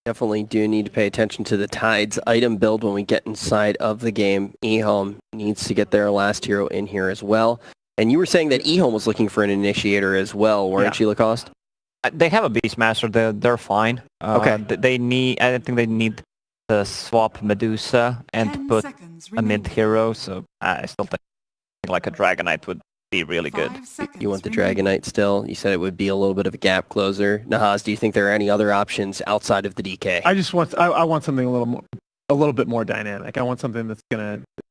Definitely do need to pay attention to the Tide's item build when we get inside of the game. EHOME needs to get their last hero in here as well. And you were saying that EHOME was looking for an initiator as well, weren't you, Lacoste? They have a Beastmaster. They're fine. Okay. They need. I think they need to swap Medusa and put a mid hero. So I still think like a Dragonite would be really good. You want the Dragonite still? You said it would be a little bit of a gap closer. Nahaz, do you think there are any other options outside of the DK? I want something a little bit more dynamic. I want something that's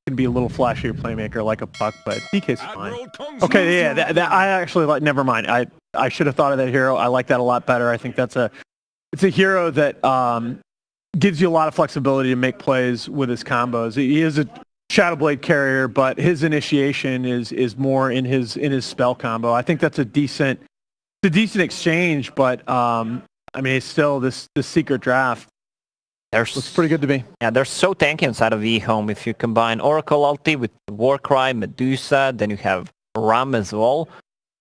can be a little flashier playmaker like a Puck, but DK's fine. Okay, yeah, that I actually like. Never mind. I should have thought of that hero. I like that a lot better. I think it's a hero that gives you a lot of flexibility to make plays with his combos. He is a Shadowblade carrier, but his initiation is more in his spell combo. I think that's a decent exchange, but I mean, it's still this secret draft. Looks pretty good to me. Yeah, they're so tanky inside of EHOME. If you combine Oracle ulti with Warcry, Medusa, then you have Ram as well.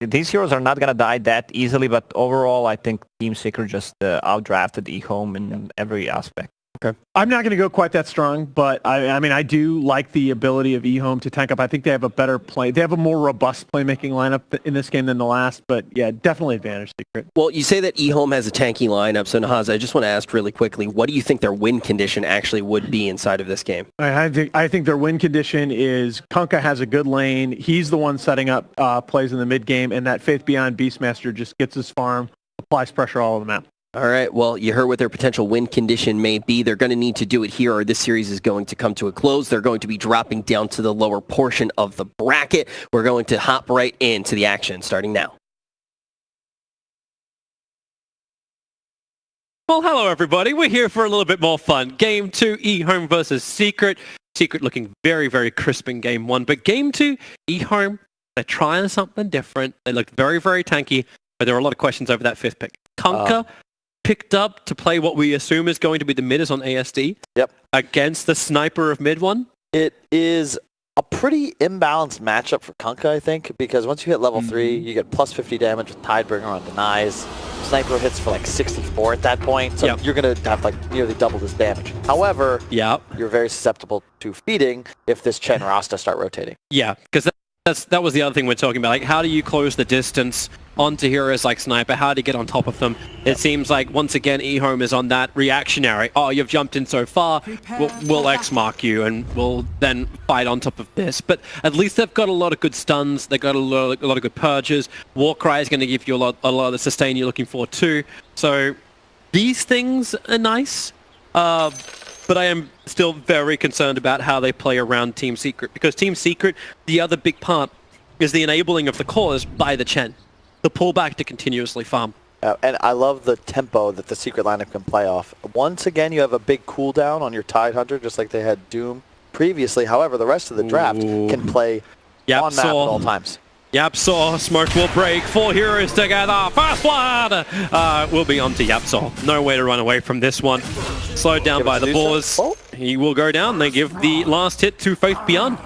These heroes are not going to die that easily, but overall, I think Team Secret just outdrafted EHOME in every aspect. Okay. I'm not going to go quite that strong, but I mean, I do like the ability of EHOME to tank up. I think they have a better play. They have a more robust playmaking lineup in this game than the last, but yeah, definitely advantage Secret. Well, you say that EHOME has a tanky lineup, so Nahaz, I just want to ask really quickly, what do you think their win condition actually would be inside of this game? I think their win condition is Kunkka has a good lane. He's the one setting up plays in the mid game, and that Faith Beyond Beastmaster just gets his farm, applies pressure all over the map. All right, well, you heard what their potential win condition may be. They're going to need to do it here or this series is going to come to a close. They're going to be dropping down to the lower portion of the bracket. We're going to hop right into the action starting now. Well, hello, everybody. We're here for a little bit more fun. Game 2, EHOME versus Secret. Secret looking very, very crisp in Game 1. But Game 2, EHOME, they're trying something different. They look very, very tanky. But there are a lot of questions over that fifth pick. Kunkka picked up to play what we assume is going to be the midders on ASD. Yep. Against the sniper of mid one. It is a pretty imbalanced matchup for Kunkka, I think, because once you hit level 3, you get plus 50 damage with Tidebringer on denies. Sniper hits for like 64 at that point, so you're going to have like nearly double this damage. However, you're very susceptible to feeding if this Chen Rasta start rotating. Yeah, because that was the other thing we're talking about. Like, how do you close the distance onto heroes like Sniper? How do you get on top of them? It seems like, once again, EHOME is on that reactionary. Oh, you've jumped in so far, we'll X-mark you, and we'll then fight on top of this. But at least they've got a lot of good stuns. They've got a lot of good purges. Warcry is going to give you a lot of the sustain you're looking for, too. So these things are nice. But I am still very concerned about how they play around Team Secret. Because Team Secret, the other big part, is the enabling of the cores by the Chen. The pullback to continuously farm. And I love the tempo that the Secret lineup can play off. Once again, you have a big cooldown on your Tidehunter, just like they had Doom previously. However, the rest of the draft can play on map at all times. Yapsaw, smoke will break, 4 heroes together, first blood will be onto Yapsaw. No way to run away from this one. Slowed down by the boars. He will go down. They give the last hit to Faith Beyond.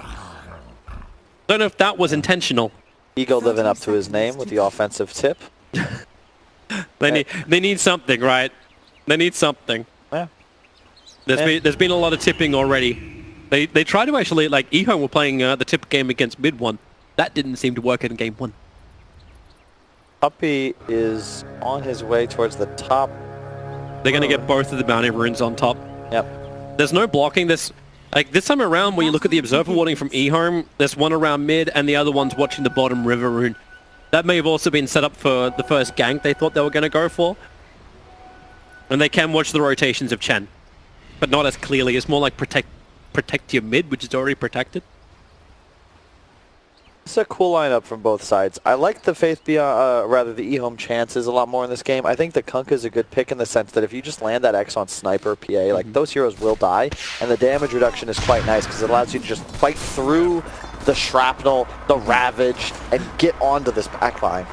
Don't know if that was intentional. Ego living up to his name with the offensive tip. They need something, right? They need something. Yeah. There's been a lot of tipping already. They try to actually, like, EHOME were playing the tip game against mid one. That didn't seem to work in Game 1. Puppy is on his way towards the top. They're going to get both of the bounty runes on top. Yep. There's no blocking this. Like, this time around, when you look at the observer warding from EHOME, there's one around mid, and the other one's watching the bottom river rune. That may have also been set up for the first gank they thought they were going to go for. And they can watch the rotations of Chen. But not as clearly. It's more like protect your mid, which is already protected. It's a cool lineup from both sides. I like the Faith Beyond, rather the EHOME chances a lot more in this game. I think the Kunkka is a good pick in the sense that if you just land that X on Sniper, PA, like those heroes will die, and the damage reduction is quite nice because it allows you to just fight through the shrapnel, the ravage, and get onto this backline.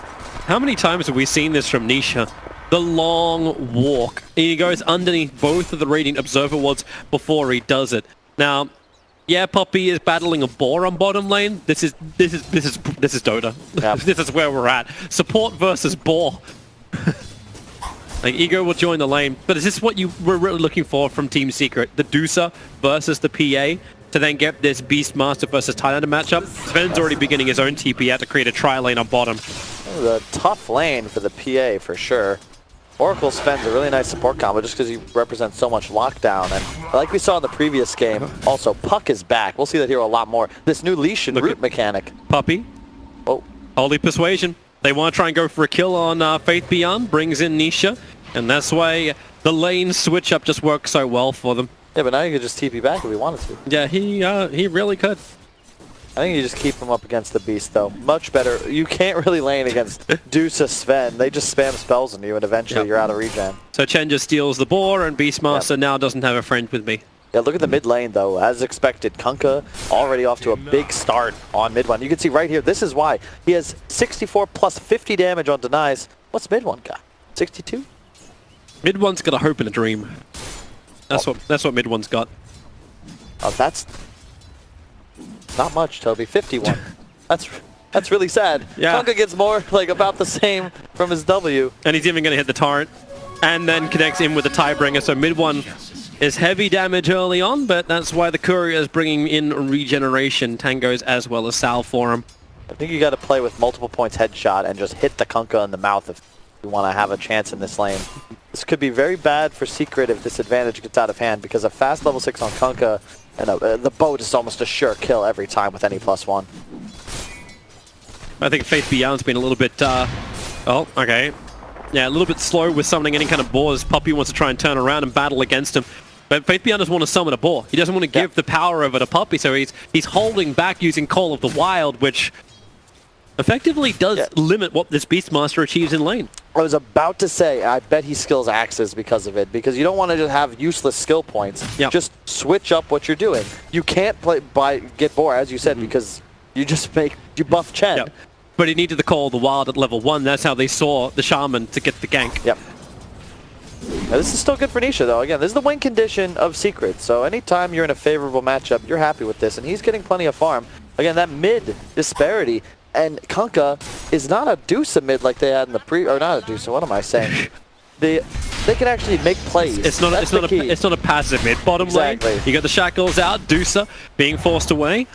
How many times have we seen this from Nisha? The long walk. He goes underneath both of the Radiant Observer wards before he does it. Now, yeah, Poppy is battling a boar on bottom lane. This is Dota. Yep. This is where we're at. Support versus boar. Like, Ego will join the lane, but is this what you were really looking for from Team Secret? The Deucer versus the PA to then get this Beastmaster versus Thailander matchup? Sven's already beginning his own TP out to create a tri-lane on bottom. The tough lane for the PA for sure. Oracle Sven's a really nice support combo just because he represents so much lockdown. And like we saw in the previous game, also Puck is back. We'll see that hero a lot more. This new leash and root mechanic. Puppey. Oh. Holy Persuasion. They want to try and go for a kill on Faith Beyond, brings in Nisha, and that's why the lane switch up just works so well for them. Yeah, but now you could just TP back if we wanted to. Yeah, he really could. I think you just keep him up against the beast, though. Much better. You can't really lane against Deuce Sven. They just spam spells on you, and eventually you're out of regen. So Chen just steals the boar, and Beastmaster now doesn't have a friend with me. Yeah, look at the mid lane, though. As expected, Kunkka already off to a big start on mid one. You can see right here, this is why. He has 64 plus 50 damage on denies. What's mid one got? 62? Mid one's got a hope and a dream. That's what mid one's got. Oh, that's not much, Toby. 51. That's really sad. Yeah. Kunkka gets more, like about the same from his W. And he's even going to hit the torrent, and then connects in with the Tiebringer. So mid one is heavy damage early on, but that's why the Courier is bringing in regeneration, tangos as well as Sal for him. I think you got to play with multiple points headshot and just hit the Kunkka in the mouth if you want to have a chance in this lane. This could be very bad for Secret if this advantage gets out of hand, because a fast level 6 on Kunkka and the boat is almost a sure kill every time with any +1. I think Faith Beyond's been a little bit, oh, okay. Yeah, a little bit slow with summoning any kind of boars. Puppey wants to try and turn around and battle against him. But Faith Beyond doesn't want to summon a boar. He doesn't want to give the power over to Puppey, so he's holding back using Call of the Wild, which effectively does limit what this Beastmaster achieves in lane. I was about to say, I bet he skills axes because of it, because you don't want to just have useless skill points. Yep. Just switch up what you're doing. You can't get boar, as you said, because you just you buff Chen. Yep. But he needed the Call of the Wild at level 1. That's how they saw the Shaman to get the gank. Yep. Now, this is still good for Nisha, though. Again, this is the win condition of Secret, so anytime you're in a favorable matchup, you're happy with this, and he's getting plenty of farm. Again, that mid disparity, and Kunkka is not a Deuce mid like they had in the or not a Deuce, what am I saying? They can actually make plays. It's not a passive mid. Bottom lane, you got the Shackles out, Deucer being forced away.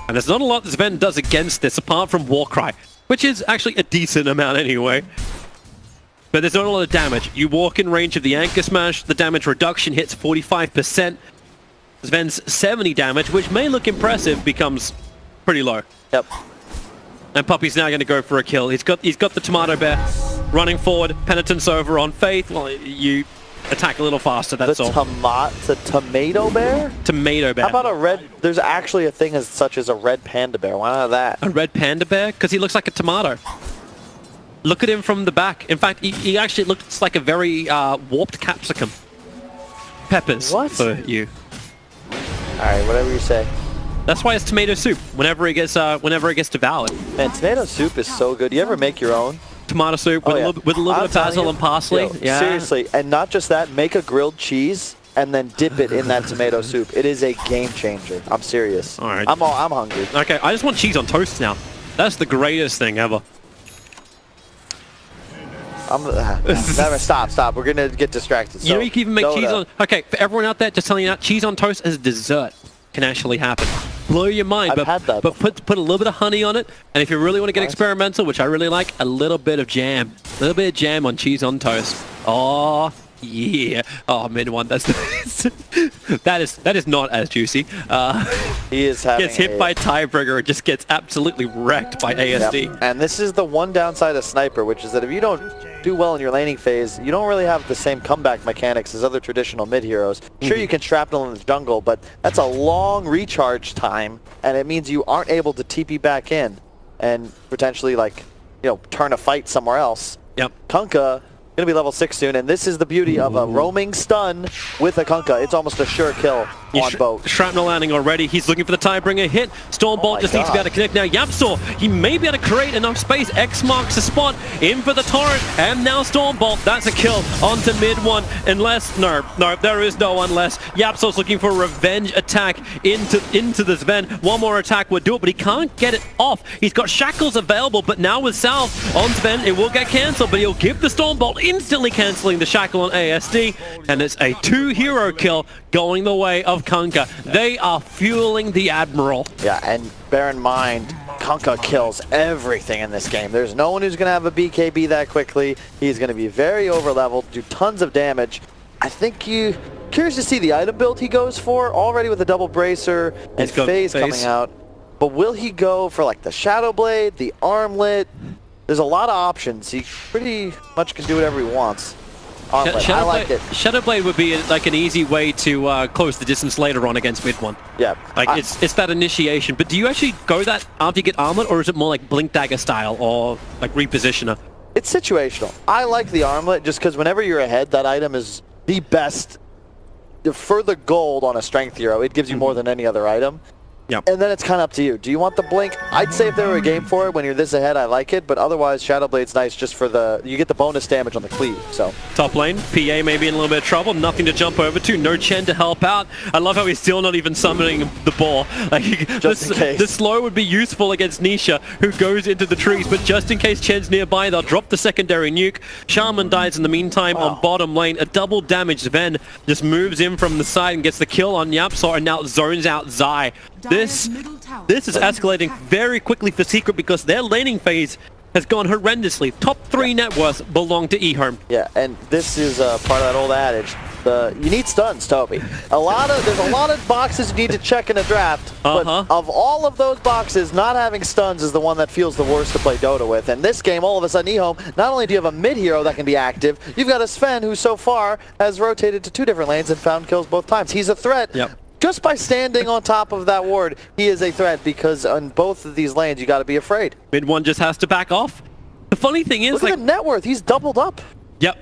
And there's not a lot that Sven does against this apart from Warcry, which is actually a decent amount anyway. But there's not a lot of damage. You walk in range of the Anchor Smash, the damage reduction hits 45%. Sven's 70 damage, which may look impressive, becomes pretty low. Yep. And Puppey's now going to go for a kill. He's got the Tomato Bear running forward, Penitence over on Faith. Well, you attack a little faster, that's all. The Tomato Bear? Tomato Bear. How about a red? There's actually a thing as such as a red panda bear. Why not that? A red panda bear? Because he looks like a tomato. Look at him from the back. In fact, he actually looks like a very warped capsicum. Peppers for you. Alright, whatever you say. That's why it's tomato soup whenever it gets devoured. Man, tomato soup is so good. You ever make your own? Tomato soup with a little bit of basil and parsley. Yo, seriously, and not just that, make a grilled cheese and then dip it in that tomato soup. It is a game changer. I'm serious. All right. I'm hungry. Okay, I just want cheese on toast now. That's the greatest thing ever. Never stop. We're gonna get distracted. So, you know you can even make Dota. cheese on. Okay, for everyone out there, just telling you that cheese on toast as a dessert can actually happen. Blow your mind, I've had that but put a little bit of honey on it, and if you really want to get experimental, which I really like, a little bit of jam, on cheese on toast. Oh yeah. Oh, mid one. That is not as juicy. He is having gets hit by Tiebringer, just gets absolutely wrecked by ASD. Yep. And this is the one downside of Sniper, which is that if you don't do well in your laning phase, you don't really have the same comeback mechanics as other traditional mid heroes. Sure, you can shrapnel in the jungle, but that's a long recharge time, and it means you aren't able to TP back in and potentially, like, you know, turn a fight somewhere else. Yep. Kunkka gonna be level 6 soon, and this is the beauty of a roaming stun with a Kunkka. It's almost a sure kill. on boat. Shrapnel landing already. He's looking for the Tidebringer hit. Stormbolt just needs to be able to connect now. Yapsor, he may be able to create enough space. X marks the spot. In for the torrent. And now Stormbolt. That's a kill onto mid one. Unless, no, there is no unless. Yapsor's looking for a revenge attack into the Sven. One more attack would do it, but he can't get it off. He's got shackles available, but now with Salve on Sven, it will get cancelled, but he'll give the Stormbolt, instantly cancelling the shackle on ASD. And it's a 2-hero kill going the way of Kunkka. They are fueling the Admiral. Yeah, and bear in mind, Kunkka kills everything in this game. There's no one who's going to have a BKB that quickly. He's going to be very over-leveled, do tons of damage. I think you... Curious to see the item build he goes for, already with a double bracer and phase coming out. But will he go for like the Shadow Blade, the Armlet? There's a lot of options. He pretty much can do whatever he wants. I like it. Shadow Blade would be like an easy way to close the distance later on against mid one. Yeah. Like it's that initiation. But do you actually go that after you get Armlet, or is it more like Blink Dagger style or like Repositioner? It's situational. I like the Armlet just because whenever you're ahead, that item is the best. For the gold on a strength hero, it gives you more than any other item. Yep. And then it's kind of up to you. Do you want the blink? I'd say if there were a game for it, when you're this ahead, I like it. But otherwise, Shadow Blade's nice just for the... You get the bonus damage on the cleave, so... Top lane, PA may be in a little bit of trouble. Nothing to jump over to. No Chen to help out. I love how he's still not even summoning the boar. Like, just in case. The slow would be useful against Nisha, who goes into the trees. But just in case Chen's nearby, they'll drop the secondary nuke. Shaman dies in the meantime on bottom lane. A double damage Sven just moves in from the side and gets the kill on Yapsor and now zones out Zai. This is escalating very quickly for Secret because their laning phase has gone horrendously. Top 3 net worth belong to EHOME. Yeah, and this is part of that old adage. You need stuns, Toby. There's a lot of boxes you need to check in a draft, but of all of those boxes, not having stuns is the one that feels the worst to play Dota with. And this game, all of a sudden, EHOME, not only do you have a mid-hero that can be active, you've got a Sven who so far has rotated to 2 different lanes and found kills both times. He's a threat. Yep. Just by standing on top of that ward, he is a threat because on both of these lanes, you got to be afraid. Mid one just has to back off. The funny thing is, look at the net worth. He's doubled up. Yep.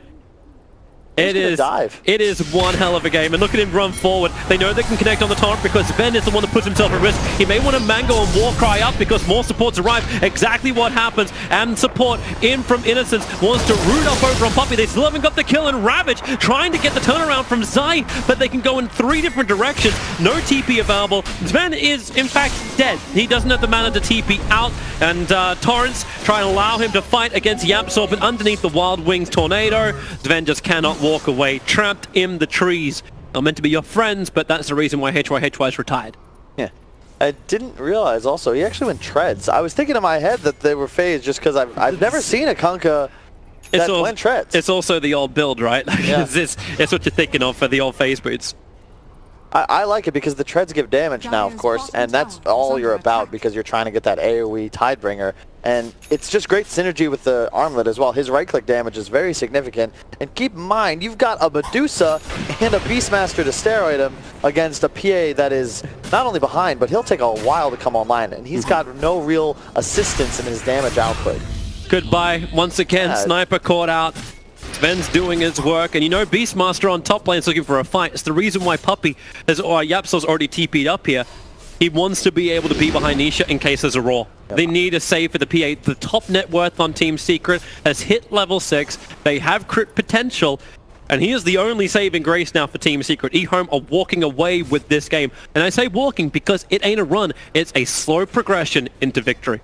It is one hell of a game, and look at him run forward. They know they can connect on the torrent because Ben is the one that puts himself at risk. He may want to mango and Warcry up because more supports arrive. Exactly what happens, and support in from Innocence wants to root up over on Puppey. They still haven't got the kill, and Ravage trying to get the turnaround from Zai, but they can go in 3 different directions. No TP available. Sven is in fact dead. He doesn't have the mana to TP out, and Torrents try and allow him to fight against Yapsor, but underneath the Wild Wings Tornado, Sven just cannot walk away, trapped in the trees. Not meant to be your friends, but that's the reason why HY is retired. Yeah. I didn't realize also, he actually went treads. I was thinking in my head that they were phased just because I've never seen a Kunkka that went treads. It's also the old build, right? Yeah. it's what you're thinking of for the old phase boots. I like it because the treads give damage now, of course, and that's all you're about because you're trying to get that AoE Tidebringer. And it's just great synergy with the Armlet as well. His right-click damage is very significant. And keep in mind, you've got a Medusa and a Beastmaster to steroid him against a PA that is not only behind, but he'll take a while to come online. And he's got no real assistance in his damage output. Goodbye. Once again, Sniper caught out. Sven's doing his work, and you know Beastmaster on top lane is looking for a fight. It's the reason why Puppey or Yapsor's already TP'd up here. He wants to be able to be behind Nisha in case there's a Raw. Yep. They need a save for the PA. The top net worth on Team Secret has hit level 6. They have crit potential, and he is the only saving grace now for Team Secret. EHOME are walking away with this game. And I say walking because it ain't a run. It's a slow progression into victory.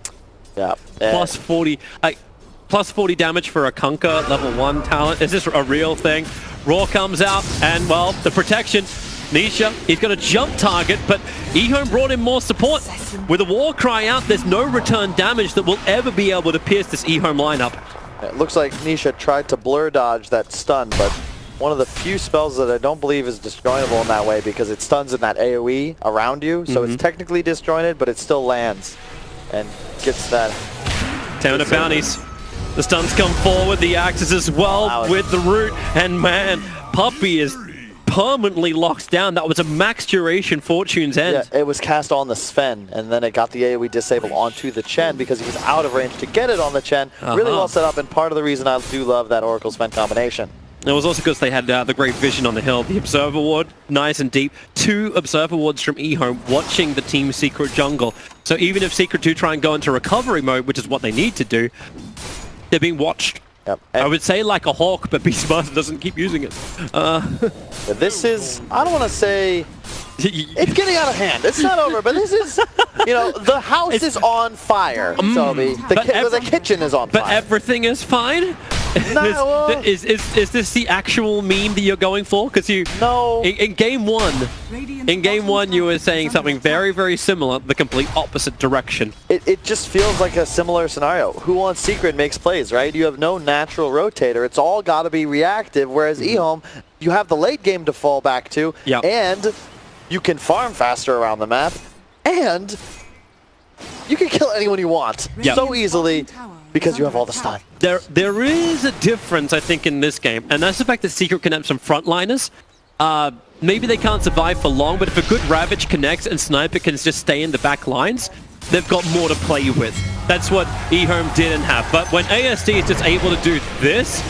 Yeah. Plus 40... Plus 40 damage for a Kunkka level 1 talent. Is this a real thing? Raw comes out, and well, the protection. Nisha, he's got a jump target, but EHOME brought in more support. With a Warcry out, there's no return damage that will ever be able to pierce this EHOME lineup. It looks like Nisha tried to blur dodge that stun, but one of the few spells that I don't believe is disjointable in that way because it stuns in that AoE around you, so it's technically disjointed, but it still lands and gets that. 10 of bounties. The stuns come forward, the axes as well with the root, and man, Puppey is permanently locked down. That was a max duration Fortune's End. Yeah, it was cast on the Sven, and then it got the AoE disabled onto the Chen because he was out of range to get it on the Chen. Really well set up, and part of the reason I do love that Oracle Sven combination. It was also because they had the great vision on the hill. The Observer Ward, nice and deep. 2 Observer Wards from EHOME watching the Team Secret jungle. So even if Secret 2 try and go into recovery mode, which is what they need to do, they're being watched. Yep. I would say like a hawk, but Beastmaster doesn't keep using it. This is, I don't want to say, it's getting out of hand. It's not over, but this is, you know, the house is on fire, Toby. The kitchen is on fire. But everything is fine? No, is this the actual meme that you're going for? Because you in game one you were saying something very, very similar, the complete opposite direction. It just feels like a similar scenario. Who on Secret makes plays, right? You have no natural rotator. It's all got to be reactive, whereas EHOME, you have the late game to fall back to, and you can farm faster around the map, and you can kill anyone you want so easily because you have all the stun. There is a difference, I think, in this game, and that's the fact that Secret can have some frontliners. Maybe they can't survive for long, but if a good Ravage connects and Sniper can just stay in the back lines, they've got more to play with. That's what EHOME didn't have. But when ASD is just able to do this,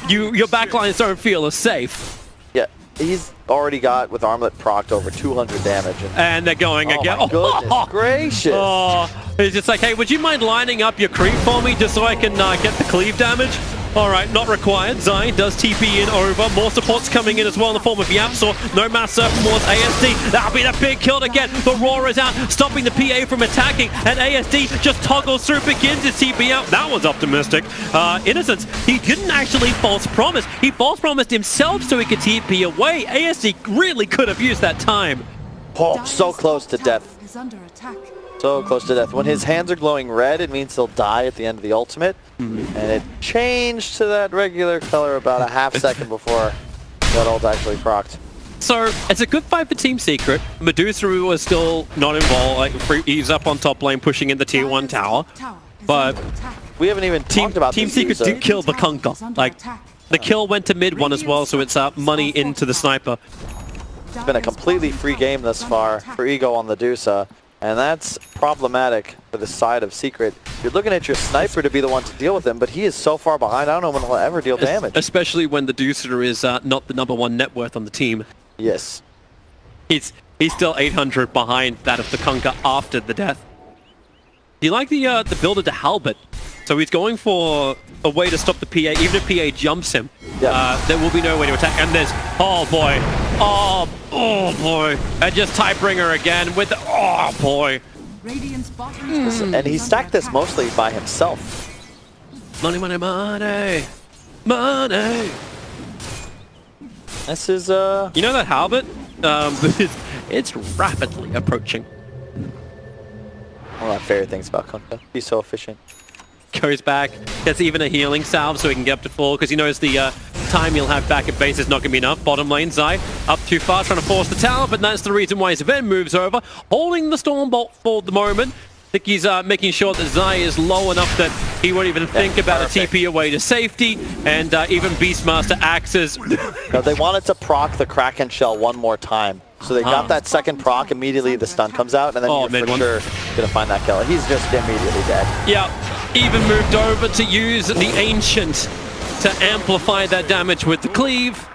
your backlines don't feel as safe. Yeah, he's already got, with Armlet, procced over 200 damage. And they're going again. My goodness gracious. It's just like, hey, would you mind lining up your creep for me just so I can get the cleave damage? Alright, not required. Zai does TP in over. More supports coming in as well in the form of Yapsor. No mass surf towards ASD. That'll be the big kill to get. The Roar is out, stopping the PA from attacking. And ASD just toggles through, begins his TP out. That was optimistic. Innocence, he didn't actually false promise. He false promised himself so he could TP away. ASD really could have used that time. Oh, so close to death. So close to death. When his hands are glowing red, it means he'll die at the end of the ultimate. And it changed to that regular color about a half second before that ult actually procced. So, it's a good fight for Team Secret. Medusa was still not involved. Like, he's up on top lane pushing in the tier 1 tower. But we haven't even talked about Team Secret did kill the Conker. Like, the kill went to mid 1 as well, so it's money into the Sniper. It's been a completely free game thus far for Ego on the Medusa. And that's problematic for the side of Secret. You're looking at your Sniper to be the one to deal with him, but he is so far behind, I don't know when he'll ever deal damage. Especially when the Deucer is not the #1 net worth on the team. Yes. He's still 800 behind that of the Conker after the death. Do you like the builder to Halbert? So he's going for a way to stop the PA, even if PA jumps him. There will be no way to attack. And there's, oh boy, oh boy. And just Typebringer again with the, oh boy. And he stacked this mostly by himself. Money, money, money, money. This is, You know that Halbert? It's rapidly approaching. One of my favorite things about Kunka. He's so efficient. Goes back, gets even a healing salve so he can get up to full, because he knows the time he'll have back at base is not going to be enough. Bottom lane, Zai up too far, trying to force the tower, but that's the reason why his event moves over, holding the Stormbolt for the moment. I think he's making sure that Zai is low enough that he won't even think about a TP away to safety, and even Beastmaster acts as... No, they wanted to proc the Kraken Shell one more time. So they got that second proc, immediately the stun comes out, and then you're for sure going to find that kill. He's just immediately dead. Yeah, even moved over to use the Ancient to amplify that damage with the cleave.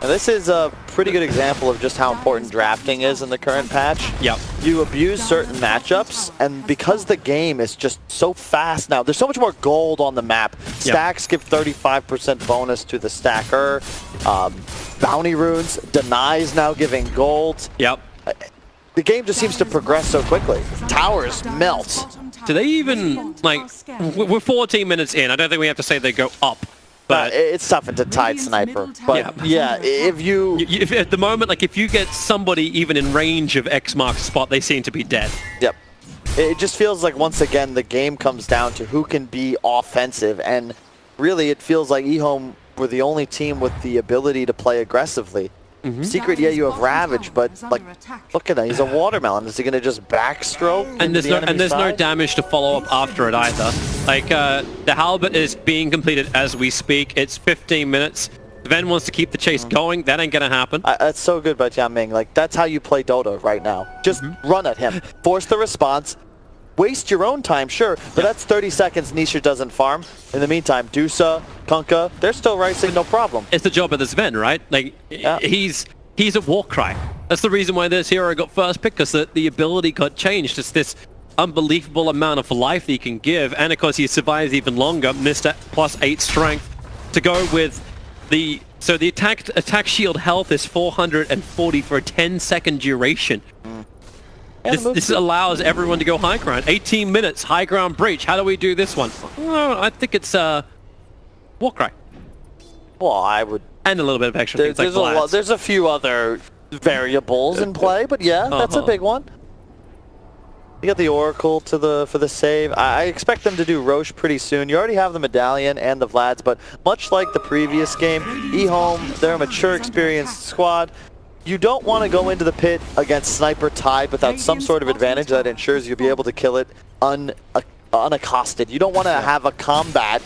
Now this is a pretty good example of just how important drafting is in the current patch. Yep. You abuse certain matchups, and because the game is just so fast now, there's so much more gold on the map. Stacks give 35% bonus to the stacker. Bounty runes, denies now giving gold. Yep. The game just seems to progress so quickly. Towers melt. Do they even, like, we're 14 minutes in. I don't think we have to say they go up. But it's tough into Tide Sniper. But yeah, if at the moment, like, if you get somebody even in range of X marks spot, they seem to be dead. Yep. It just feels like, once again, the game comes down to who can be offensive. And really, it feels like EHOME were the only team with the ability to play aggressively. Secret, yeah, you have Ravage, but like, look at that, he's a watermelon. Is he going to just backstroke? And there's no damage to follow up after it either. Like, the Halbert is being completed as we speak. It's 15 minutes. Ven wants to keep the chase going. That ain't gonna happen. That's so good by Jiaming. Like, that's how you play Dota right now. Just run at him, force the response, waste your own time, sure, but that's 30 seconds Nisha doesn't farm. In the meantime, Dusa, Kunkka, they're still racing, no problem. It's the job of the Sven, right? Like, he's a Warcry. That's the reason why this hero got first pick, because the ability got changed. It's this unbelievable amount of life he can give, and of course he survives even longer. Mr. +8 strength to go with the... So the attack shield health is 440 for a 10-second duration. This allows everyone to go high ground. 18 minutes, high ground breach. How do we do this one? Oh, I think it's Warcry. Well, I would... And a little bit of extra things like Blast. There's a few other variables in play, but yeah, that's a big one. You got the Oracle for the save. I expect them to do Roche pretty soon. You already have the Medallion and the Vlads, but much like the previous game, EHOME, they're a mature, experienced squad. You don't want to go into the pit against Sniper tied without some sort of advantage that ensures you'll be able to kill it unaccosted. You don't want to have a combat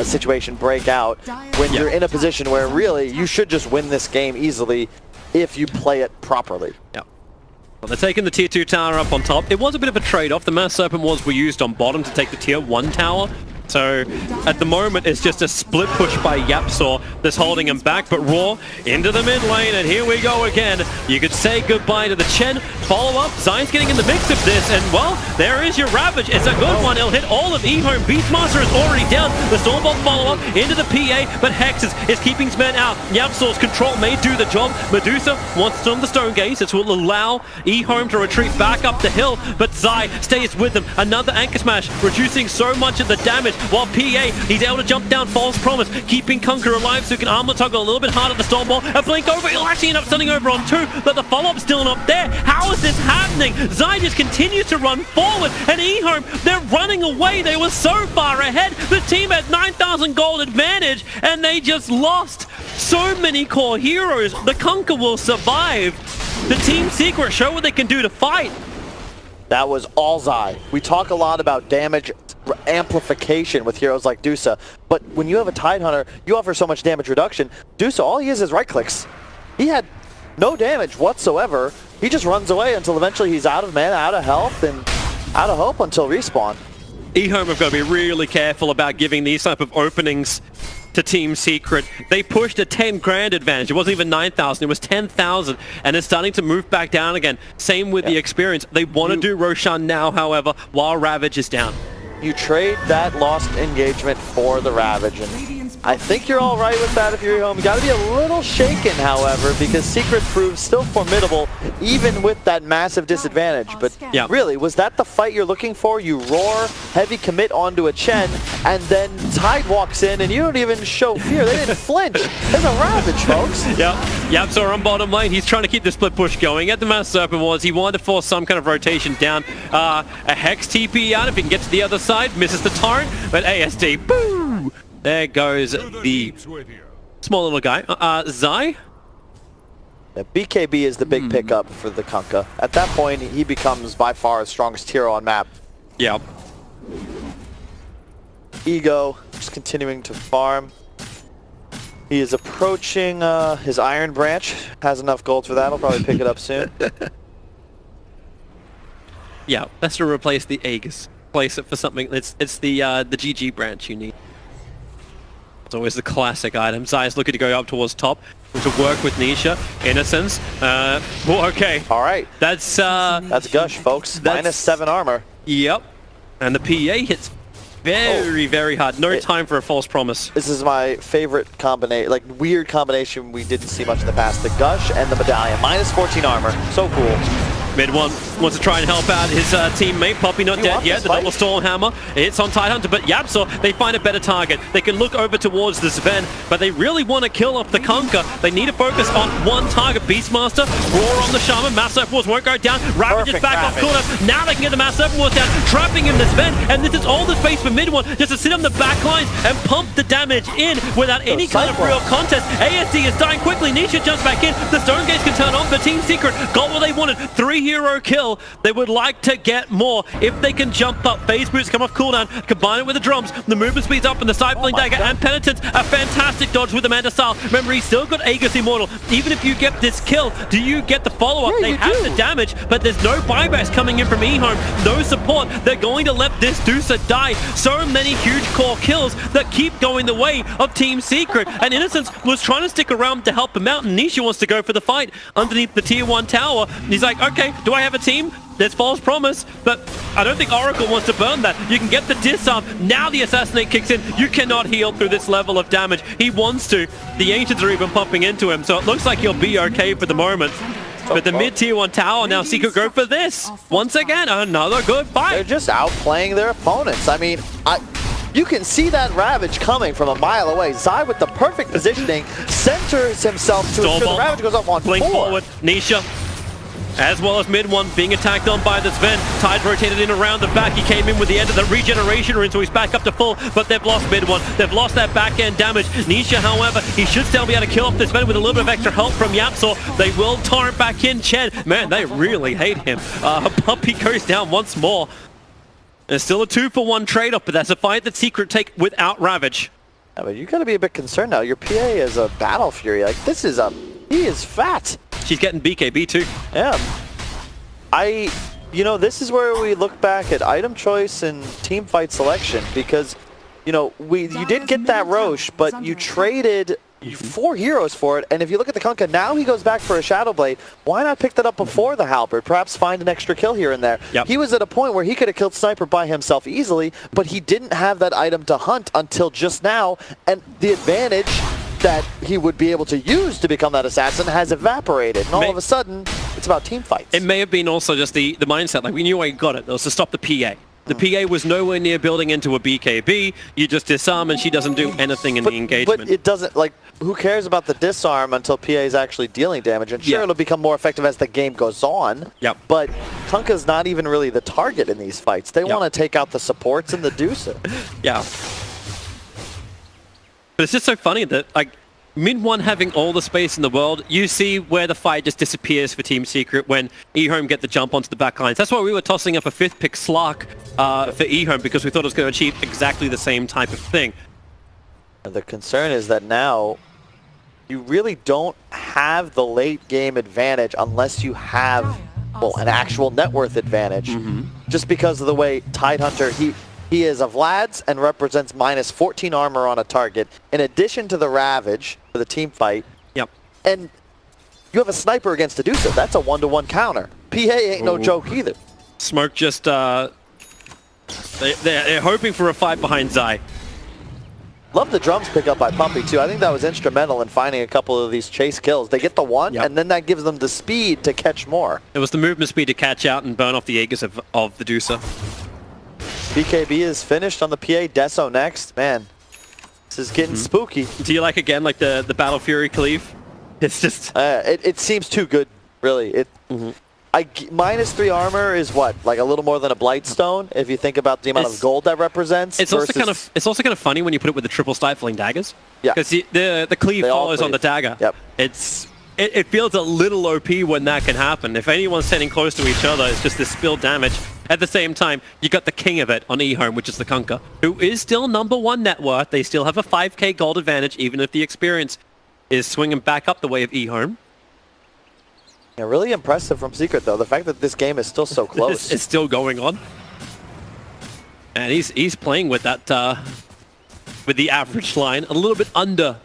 situation break out when you're in a position where really you should just win this game easily if you play it properly. Yeah. Well, they're taking the tier 2 tower up on top. It was a bit of a trade-off. The Mass Serpent Wards were used on bottom to take the tier 1 tower. So at the moment, it's just a split push by Yapzor that's holding him back. But Raw into the mid lane, and here we go again. You could say goodbye to the Chen. Follow up. Zai's getting in the mix of this, and well, there is your Ravage. It's a good one. It'll hit all of EHOME. Beastmaster is already down. The Stormbolt follow up into the PA, but Hex is keeping his men out. Yapzor's control may do the job. Medusa wants to on the Stone Gaze. This will allow EHOME to retreat back up the hill, but Zai stays with them. Another Anchor Smash, reducing so much of the damage. While PA, he's able to jump down False Promise, keeping Kunkka alive so he can armor toggle a little bit harder the Stormbolt. A blink over, he'll actually end up stunning over on 2, but the follow-up's still not there. How is this happening? Zai just continues to run forward, and EHOME, they're running away. They were so far ahead. The team had 9,000 gold advantage, and they just lost so many core heroes. The Kunkka will survive. The Team Secret show what they can do to fight. That was all Zai. We talk a lot about damage amplification with heroes like Dusa, but when you have a Tidehunter, you offer so much damage reduction. Dusa, all he is right clicks. He had no damage whatsoever. He just runs away until eventually he's out of mana, out of health, and out of hope until respawn. EHOME have got to be really careful about giving these type of openings to Team Secret. They pushed a 10 grand advantage. It wasn't even 9,000, it was 10,000, and it's starting to move back down again. Same with the experience. They want to do Roshan now, however, while Ravage is down. You trade that lost engagement for the Ravage, and I think you're all right with that if you're EHOME. You got to be a little shaken, however, because Secret proves still formidable, even with that massive disadvantage. But really, was that the fight you're looking for? You roar, heavy commit onto a Chen, and then Tide walks in, and you don't even show fear. They didn't flinch. There's a Ravage, folks. Yeah, Yapzor on bottom lane. He's trying to keep the split push going. At the Mass Serpent Wards, he wanted to force some kind of rotation down. A Hex TP out if he can get to the other side. Misses the torrent, but ASD, boo! There goes the small little guy. Zai? Yeah, BKB is the big pickup for the Kunkka. At that point, he becomes by far the strongest hero on map. Yeah. Ego, just continuing to farm. He is approaching his Iron Branch. Has enough gold for that. He'll probably pick it up soon. Yeah, that's to replace the Aegis. Place it for something. It's the GG branch you need. It's always the classic item. Zai's looking to go up towards top to work with Nisha. Innocence. Okay. All right. That's Gush, folks. -7 armor. Yep. And the PA hits very hard. No time for a False Promise. This is my favorite combination, like weird combination we didn't see much in the past. The Gush and the Medallion. -14 armor. So cool. Mid one wants to try and help out his teammate. Poppy not dead yet. The double Stormhammer hits on Tidehunter, but Yapzor, they find a better target. They can look over towards the Sven, but they really want to kill off the Kunkka. They need to focus on one target. Beastmaster, Roar on the Shaman. Mass Serpent Wards won't go down. Ravage is back off corner. Now they can get the Mass Serpent Wards down, trapping him the Sven, and this is all the space for mid one just to sit on the back lines and pump the damage in without any kind of real contest. ASD is dying quickly. Nisha jumps back in. The Stone Gaze can turn on, but Team Secret got what they wanted. 3 hero kill, they would like to get more. If they can jump up, phase boots come off cooldown, combine it with the drums, the movement speeds up, and the stifling dagger and penitence, a fantastic dodge with Amanda style. Remember, he's still got Aegis Immortal. Even if you get this kill, do you get the follow-up? Yeah, they have the damage, but there's no buybacks coming in from EHOME, no support. They're going to let this Deucer die. So many huge core kills that keep going the way of Team Secret. And Innocence was trying to stick around to help him out, and Nisha wants to go for the fight underneath the tier 1 tower. He's like, okay, do I have a team? There's false promise, but I don't think Oracle wants to burn that. You can get the disarm. Now the assassinate kicks in. You cannot heal through this level of damage. He wants to. The Ancients are even pumping into him, so it looks like he'll be okay for the moment. But the mid-tier 1 tower, now Secret go for this. Once again, another good fight. They're just outplaying their opponents. I mean, you can see that Ravage coming from a mile away. Zai with the perfect positioning centers himself to ensure the Ravage goes off on Blink 4. forward, Nisha. As well as mid 1 being attacked on by the Sven. Tide rotated in around the back. He came in with the end of the regeneration rune, so he's back up to full, but they've lost mid 1. They've lost that back end damage. Nisha, however, he should still be able to kill off the Sven with a little bit of extra help from Yapsor. They will torrent back in Chen. Man, they really hate him. Puppey goes down once more. There's still a 2-for-1 trade-off, but that's a fight that Secret take without Ravage. Yeah, but you gotta be a bit concerned now. Your PA is a Battle Fury. Like, he is fat. She's getting BKB too. Yeah. You know, this is where we look back at item choice and team fight selection, because, you know, you did get that Roche, but you traded 4 heroes for it, and if you look at the Kunkka, now he goes back for a Shadow Blade. Why not pick that up before the Halberd? Perhaps find an extra kill here and there. Yep. He was at a point where he could have killed Sniper by himself easily, but he didn't have that item to hunt until just now, and the advantage that he would be able to use to become that assassin has evaporated, and all of a sudden, it's about team fights. It may have been also just the mindset, like we knew I got it, it was to stop the PA. The PA was nowhere near building into a BKB, you just disarm and she doesn't do anything in the engagement. But it doesn't, like, who cares about the disarm until PA is actually dealing damage? And sure, it'll become more effective as the game goes on, but Kunkka's not even really the target in these fights. They want to take out the supports and the Deucer. Yeah. But it's just so funny that, like, mid 1 having all the space in the world, you see where the fight just disappears for Team Secret when EHOME get the jump onto the back lines. That's why we were tossing up a 5th pick Slark for EHOME, because we thought it was going to achieve exactly the same type of thing. And the concern is that now you really don't have the late game advantage unless you have, well, an actual net worth advantage. Just because of the way Tidehunter, he is a Vlad's and represents minus 14 armor on a target, in addition to the Ravage for the team fight. Yep. And you have a Sniper against a Deucer. That's a 1-to-1 counter. PA ain't no joke either. Smoke just, they're hoping for a fight behind Zai. Love the drums pick up by Puppey too. I think that was instrumental in finding a couple of these chase kills. They get the one, and then that gives them the speed to catch more. It was the movement speed to catch out and burn off the Aegis of the Deucer. BKB is finished on the PA. Deso next. Man, this is getting spooky. Do you like, again, like the Battle Fury cleave? It's just... it seems too good, really. Minus 3 armor is what? Like a little more than a Blightstone, if you think about the amount of gold that represents. It's also kind of funny when you put it with the triple stifling daggers. Yeah. Because the cleave follows on the dagger. Yep. It feels a little OP when that can happen. If anyone's standing close to each other, it's just this spilled damage. At the same time, you got the king of it on EHOME, which is the Kunkka, who is still #1 net worth. They still have a 5k gold advantage, even if the experience is swinging back up the way of EHOME. Yeah, really impressive from Secret, though. The fact that this game is still so close. It's still going on. And he's playing with that, with the average line, a little bit under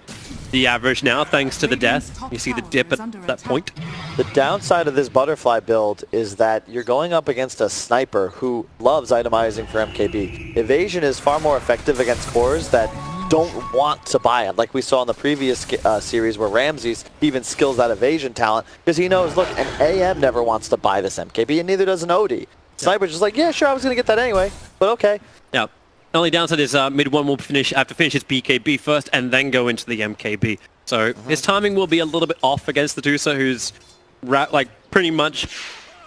the average now, thanks to the death. You see the dip at that point. The downside of this butterfly build is that you're going up against a Sniper who loves itemizing for MKB. Evasion is far more effective against cores that don't want to buy it, like we saw in the previous series where Ramses even skills that evasion talent, because he knows, look, an AM never wants to buy this MKB, and neither does an OD. Sniper's just like, yeah, sure, I was going to get that anyway, but okay. Yeah. The only downside is mid 1 will have to finish his BKB first and then go into the MKB. So his timing will be a little bit off against the Deucer, who's like pretty much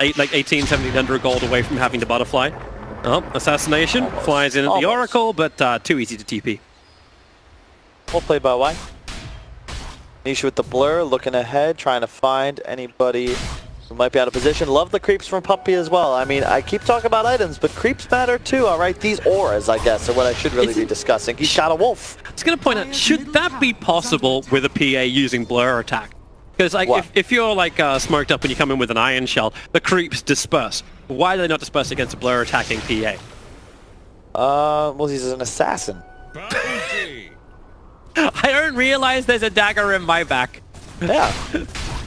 1,800 gold away from having the butterfly. Oh, assassination flies in at the Oracle, but too easy to TP. Well played by Y. Nisha with the blur, looking ahead, trying to find anybody We might be out of position. Love the creeps from Puppy as well. I mean, I keep talking about items, but creeps matter too, all right? These auras, I guess, are what I should really be discussing. He's got a wolf. I was going to point out, should that be possible with a PA using blur attack? Because like, if you're like smoked up and you come in with an iron shell, the creeps disperse. Why do they not disperse against a blur attacking PA? Well, he's an assassin. I don't realize there's a dagger in my back. Yeah.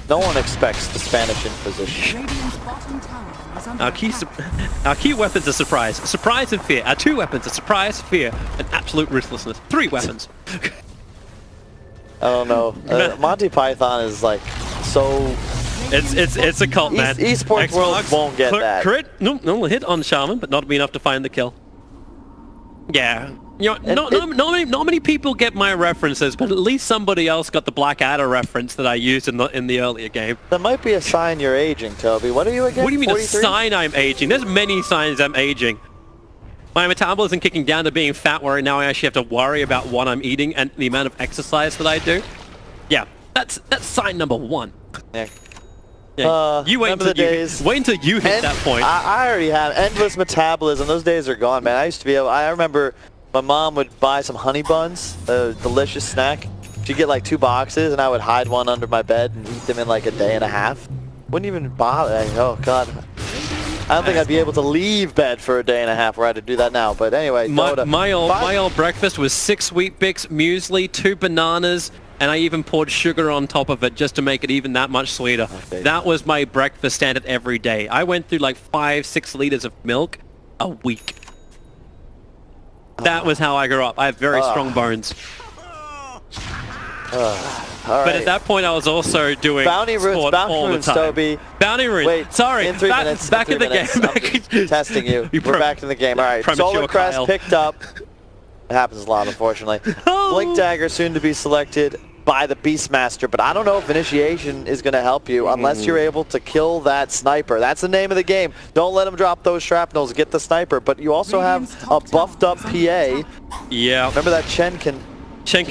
No one expects the Spanish Inquisition. Our key weapons are surprise. Surprise and fear. Our 2 weapons are surprise, fear, and absolute ruthlessness. 3 weapons. I don't know. Monty Python is like so... It's a cult, man. Esports world won't get that. Crit, no hit on Shaman, but not enough to find the kill. Yeah. You know, not many people get my references, but at least somebody else got the Blackadder reference that I used in the earlier game. That might be a sign you're aging, Toby. What are you again? What do you mean 43? a sign I'm aging? There's many signs I'm aging. My metabolism kicking down to being fat, where now I actually have to worry about what I'm eating and the amount of exercise that I do. Yeah, that's sign number 1. Yeah. You wait until you hit that point. I already have endless metabolism. Those days are gone, man. I used to be able. I remember my mom would buy some honey buns, a delicious snack. She'd get like 2 boxes, and I would hide one under my bed and eat them in like a day and a half. Wouldn't even bother. Oh God. I don't think I'd be able to leave bed for a day and a half where I had to do that now. But anyway, Dota. My old breakfast was 6 Wheat Bix, muesli, 2 bananas, and I even poured sugar on top of it just to make it even that much sweeter. Okay. That was my breakfast standard every day. I went through like 5-6 liters of milk a week. That was how I grew up. I have very strong bones. But at that point, I was also doing bounty sport all the time. Toby. Bounty runes. Wait, sorry. in 3 minutes. Back in the game. I'm testing you. We're back in the game. All right. Solar Crest picked up. It happens a lot, unfortunately. Blink Dagger soon to be selected by the Beastmaster, but I don't know if Initiation is going to help you unless you're able to kill that sniper. That's the name of the game. Don't let him drop those shrapnels. Get the sniper. But you also have a buffed up PA. Yeah. Remember that Chen can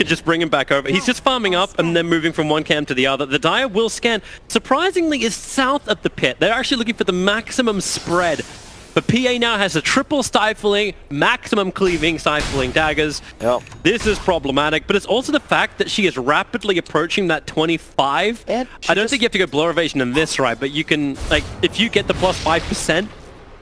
just bring him back over. He's just farming up and then moving from one camp to the other. The Dire will scan, surprisingly, is south of the pit. They're actually looking for the maximum spread. But PA now has a triple stifling, maximum cleaving, stifling daggers. Yep. This is problematic, but it's also the fact that she is rapidly approaching that 25. And I don't think you have to go blur evasion in this, right? But you can, like, if you get the plus 5%,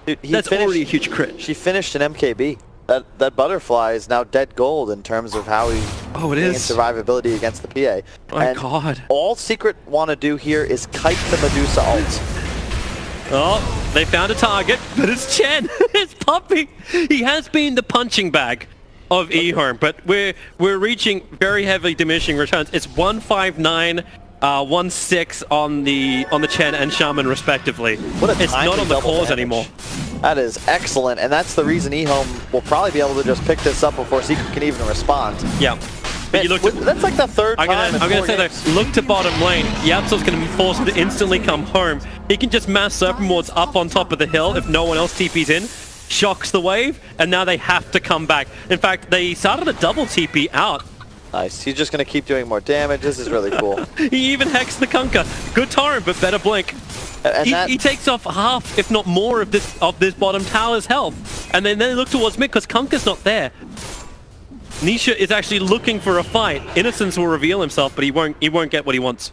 that's already a huge crit. She finished an MKB. That butterfly is now dead gold in terms of how he gains survivability against the PA. Oh my God. All Secret want to do here is kite the Medusa ult. Oh, they found a target, but it's Chen. It's Puppy. He has been the punching bag of EHOME, but we're reaching very heavily diminishing returns. It's 159, 16 on the Chen and Shaman respectively. It's not on the cores anymore. That is excellent, and that's the reason EHOME will probably be able to just pick this up before Secret can even respond. Yeah. Man, that's like the third time I'm gonna say that. Look to bottom lane. Yapsol's gonna force him to instantly come home. He can just mass Serpent Wards up on top of the hill if no one else TP's in. Shocks the wave, and now they have to come back. In fact, they started a double TP out. Nice. He's just gonna keep doing more damage. This is really cool. He even hexed the Kunkka. Good torrent, but better blink. He takes off half, if not more, of this bottom tower's health, and then they look towards mid because Kunkka's not there. Nisha is actually looking for a fight. Innocence will reveal himself, but he won't get what he wants.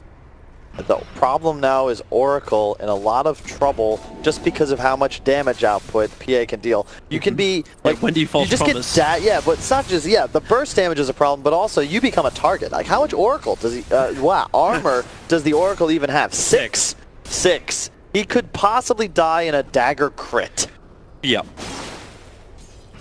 The problem now is Oracle in a lot of trouble just because of how much damage output PA can deal. You can be like, when do you false promise? Yeah, but it's not just the burst damage is a problem, but also you become a target. Like how much Oracle does he? Armor does the Oracle even have? 6. He could possibly die in a dagger crit. Yeah.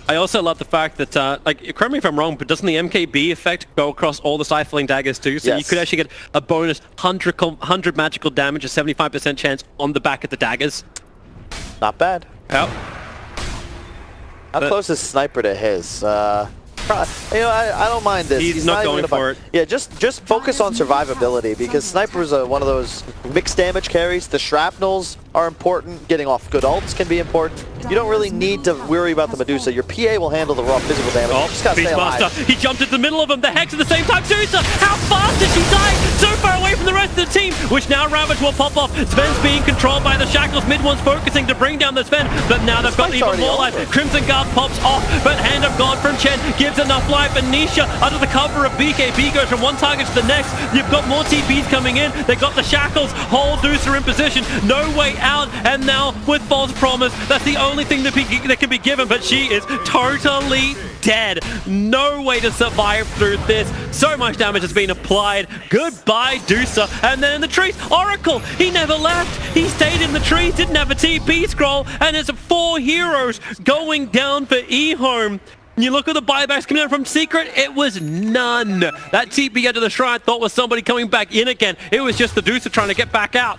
I also love the fact that, like, correct me if I'm wrong, but doesn't the MKB effect go across all the stifling daggers too? So you could actually get a bonus 100 magical damage, a 75% chance on the back of the daggers. Not bad. Yep. How close is Sniper to his? I don't mind this. He's not going for it. Yeah, just focus on survivability because Sniper's one of those mixed damage carries. The shrapnels are important. Getting off good ults can be important. You don't really need to worry about the Medusa. Your PA will handle the raw physical damage. You just gotta stay alive. He jumped at the middle of them. The Hex at the same time. Medusa, how fast did she die? So far away from the rest of the team. which now Ravage will pop off. Sven's being controlled by the shackles. Mid one's focusing to bring down the Sven, but now they've got even more life. Crimson Guard pops off, but Hand of God from Chen gives enough life, and Nisha under the cover of BKB goes from one target to the next. You've got more TPs coming in. They got the shackles. Whole Deucer in position. No way out, and now with False Promise, that's the only thing that can be given, but she is totally dead. No way to survive through this. So much damage has been applied. Goodbye, Deucer. And then in the trees, Oracle, he never left. He stayed in the trees, didn't have a TP scroll, and it's 4 heroes going down for EHOME. You look at the buybacks coming out from Secret, it was none. That TP into the shrine thought was somebody coming back in again. It was just the Deucer trying to get back out.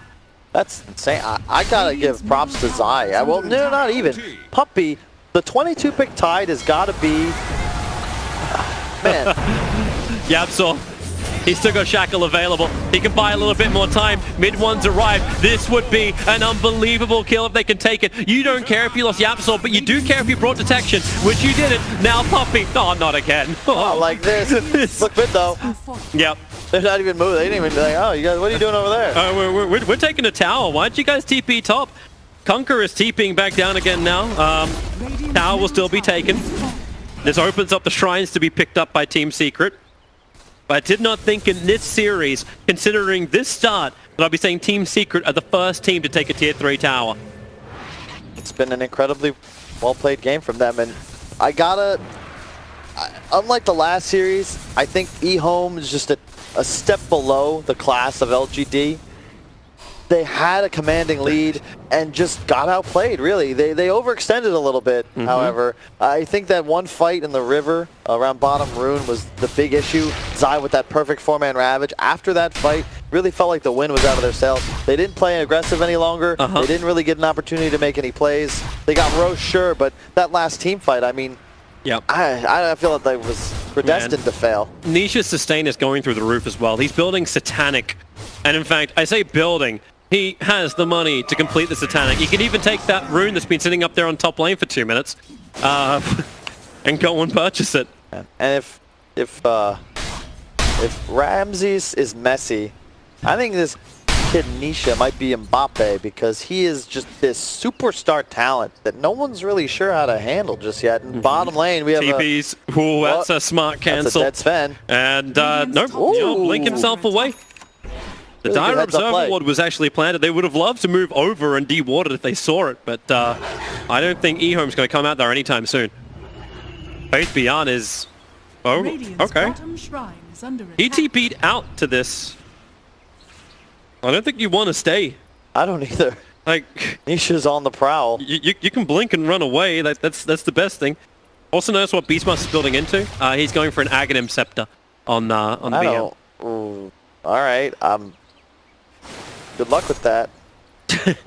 That's insane. I gotta give props to Zai. Well, no, not even. Puppy, the 22 pick Tide has gotta be... Man. Yapsor, he's still got Shackle available. He can buy a little bit more time. Mid one's arrived. This would be an unbelievable kill if they can take it. You don't care if you lost Yapsor, but you do care if you brought detection, which you didn't. Now Puppy. Oh, not again. Oh, like this. Look good though. Yep. They're not even moving. They didn't even be like, oh, you guys, what are you doing over there? We're taking a tower. Why don't you guys TP top? Conquer is TPing back down again now. Tower will still be taken. This opens up the shrines to be picked up by Team Secret. But I did not think in this series, considering this start, that I'd be saying Team Secret are the first team to take a tier 3 tower. It's been an incredibly well-played game from them, and unlike the last series, I think EHOME is just a step below the class of LGD. They had a commanding lead and just got outplayed, really. They overextended a little bit, however. I think that one fight in the river around bottom rune was the big issue. Zai with that perfect 4-man Ravage. After that fight, really felt like the wind was out of their sails. They didn't play aggressive any longer. They didn't really get an opportunity to make any plays. They got roast, sure, but that last team fight, I mean, yep. I feel like they was predestined to fail. Nisha's sustain is going through the roof as well. He's building Satanic. And in fact, I say building. He has the money to complete the Satanic. He can even take that rune that's been sitting up there on top lane for 2 minutes and go and purchase it. And if Ramses is messy, I think this kid Nisha might be Mbappe, because he is just this superstar talent that no one's really sure how to handle just yet. In bottom lane, we have TP's. Ooh, that's a smart cancel. That's a dead Sven. And nope, he'll blink himself away. The Dire Observer Ward was actually planted. They would have loved to move over and de-ward it if they saw it, but I don't think EHOME's going to come out there anytime soon. Faith Beyond is... Oh, okay. He TP'd out to this. I don't think you want to stay. I don't either. Like, Nisha's on the prowl. You can blink and run away. That's the best thing. Also notice what Beastmaster's building into. He's going for an Aghanim Scepter on BM. All right. Good luck with that.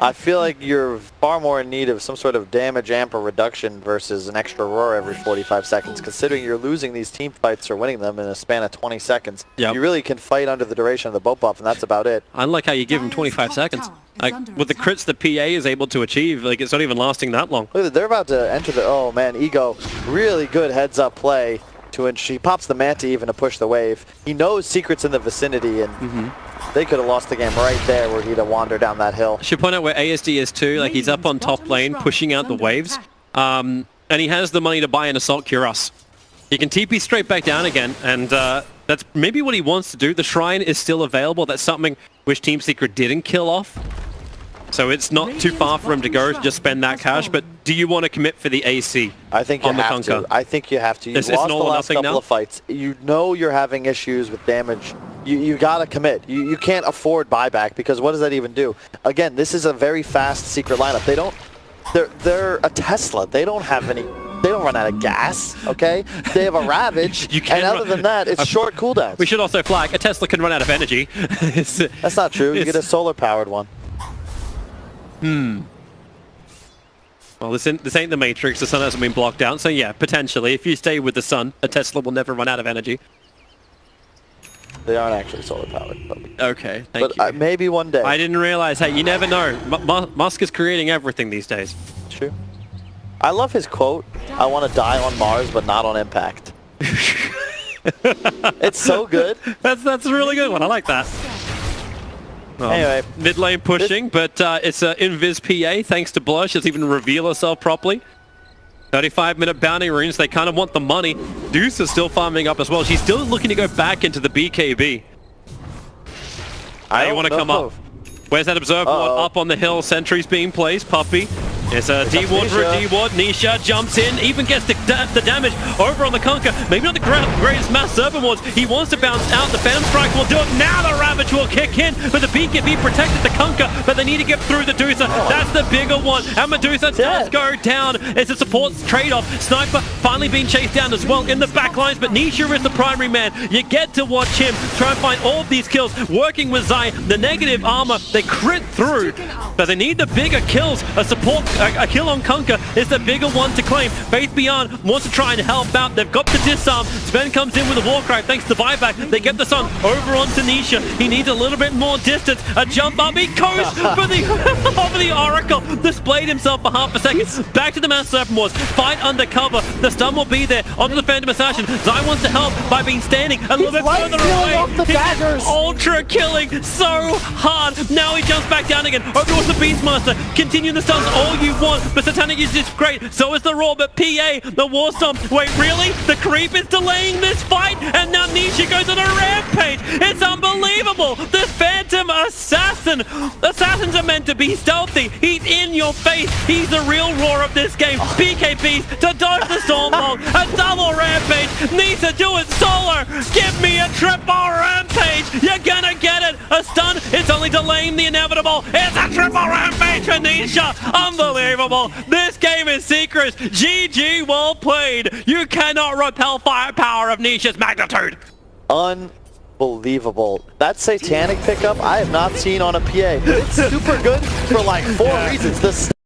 I feel like you're far more in need of some sort of damage amp or reduction versus an extra roar every 45 seconds, considering you're losing these team fights or winning them in a span of 20 seconds. Yep. You really can fight under the duration of the boat buff, and that's about it. I like how you give him 25 seconds. Like, with the crits the PA is able to achieve, like, it's not even lasting that long. Look, they're about to enter the... Oh, man, Ego. Really good heads-up play. He pops the Manta even to push the wave. He knows Secret's in the vicinity, and they could have lost the game right there where he'd have wandered down that hill. I should point out where ASD is too. Like, he's up on top lane, pushing out the waves. And he has the money to buy an Assault Cuirass. He can TP straight back down again, and that's maybe what he wants to do. The Shrine is still available. That's something which Team Secret didn't kill off. So it's not too far for him to go to just spend that cash, but do you want to commit for the AC? I think you have to. I think you have to. You've lost the last couple of fights. You know you're having issues with damage. You got to commit. You can't afford buyback, because what does that even do? Again, this is a very fast Secret lineup. They're a Tesla. They don't have any... They don't run out of gas, okay? They have a Ravage, and other than that, it's short cooldowns. We should also flag, a Tesla can run out of energy. That's not true. You get a solar-powered one. Well, this ain't the Matrix. The sun hasn't been blocked out, so yeah, potentially. If you stay with the sun, a Tesla will never run out of energy. They aren't actually solar-powered. Okay, thank you. But maybe one day. I didn't realize. Hey, you never know. Musk is creating everything these days. True. I love his quote, I want to die on Mars, but not on impact. It's so good. That's a really good one. I like that. Anyway. Mid lane pushing, but it's Invis PA thanks to Blush. Doesn't even reveal herself properly. 35-minute bounty runes. They kind of want the money. Deuce is still farming up as well. She's still looking to go back into the BKB. You want to come up. Where's that observer up on the hill? Sentries being placed. Puppy. It's a D-ward for a D-ward. Nisha jumps in, even gets the damage over on the Conquer. Maybe not the greatest mass serpent wards. He wants to bounce out. The Phantom Strike will do it. Now the Ravage will kick in, but the BKB protected the Conquer, but they need to get through the Medusa. That's the bigger one. And Medusa does go down. It's a support trade-off. Sniper finally being chased down as well in the back lines, but Nisha is the primary man. You get to watch him try and find all of these kills, working with Zai. The negative armor, they crit through, but they need the bigger kills. A kill on Conquer is the bigger one to claim. Faith Beyond wants to try and help out. They've got the disarm. Sven comes in with a Warcraft thanks to buyback. They get the Sun over onto Nisha. He needs a little bit more distance. A jump up. He goes for the over the Oracle. Displayed himself for half a second. Back to the Mass Serpent Wars. Fight undercover. The stun will be there. Onto the Phantom Assassin. Zai wants to help by being standing a little bit further away. Off the daggers. Ultra killing so hard. Now he jumps back down again. Over towards the Beastmaster. Continue the stuns all you want. But Satanic is just great. So is the Roar. But PA, the War Stomp. Wait, really? The Creep is delaying this fight. And now Nisha goes on a rampage. It's unbelievable. The Phantom Assassin. Assassins are meant to be stealthy. He's in your face. He's the real Roar of this game. BKBs to dodge the Stormhawk. A double rampage. Nisha, do it solo. Give me a triple rampage. You're gonna get it. A stun. It's only delaying the inevitable. It's a triple rampage for Nisha. Unbelievable. This game is secret. GG, well played. You cannot repel firepower of Nisha's magnitude. Unbelievable. That Satanic pickup I have not seen on a PA. It's super good for like 4 reasons. The